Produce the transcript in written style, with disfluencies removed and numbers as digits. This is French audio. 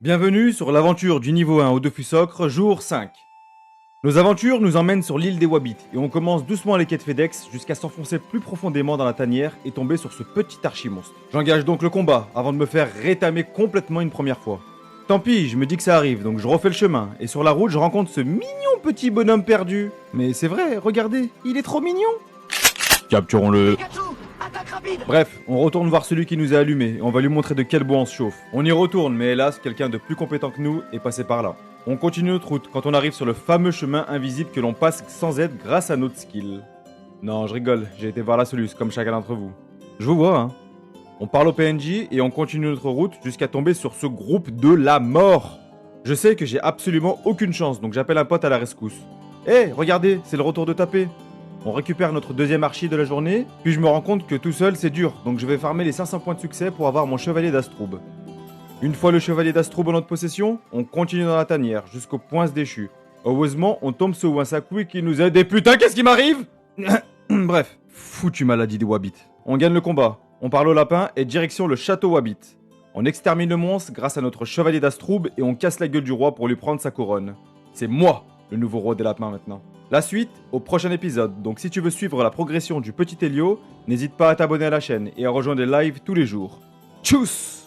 Bienvenue sur l'aventure du niveau 1 au Dofus-Ocre, jour 5. Nos aventures nous emmènent sur l'île des Wabbits et on commence doucement les quêtes FedEx jusqu'à s'enfoncer plus profondément dans la tanière et tomber sur ce petit archimonstre. J'engage donc le combat avant de me faire rétamer complètement une première fois. Tant pis, je me dis que ça arrive, donc je refais le chemin, et sur la route je rencontre ce mignon petit bonhomme perdu. Mais c'est vrai, regardez, il est trop mignon. Capturons-le. Bref, on retourne voir celui qui nous a allumés et on va lui montrer de quel bois on se chauffe. On y retourne, mais hélas, quelqu'un de plus compétent que nous est passé par là. On continue notre route quand on arrive sur le fameux chemin invisible que l'on passe sans aide grâce à notre skill. Non, je rigole, j'ai été voir la soluce, comme chacun d'entre vous. Je vous vois, hein. On parle au PNJ et on continue notre route jusqu'à tomber sur ce groupe de la mort. Je sais que j'ai absolument aucune chance, donc j'appelle un pote à la rescousse. Hé, regardez, c'est le retour de taper. On récupère notre deuxième archi de la journée, puis je me rends compte que tout seul c'est dur, donc je vais farmer les 500 points de succès pour avoir mon chevalier d'Astrub. Une fois le chevalier d'Astrub en notre possession, on continue dans la tanière, jusqu'au point déchu. Heureusement, on tombe sur un Sakui qui nous aide et putain, qu'est-ce qui m'arrive? Bref, foutue maladie des Wabbits. On gagne le combat, on parle au lapin et direction le château Wabbit. On extermine le monstre grâce à notre chevalier d'Astrub et on casse la gueule du roi pour lui prendre sa couronne. C'est moi, le nouveau roi des lapins maintenant. La suite au prochain épisode, donc si tu veux suivre la progression du petit Elio, n'hésite pas à t'abonner à la chaîne et à rejoindre les lives tous les jours. Tchuss!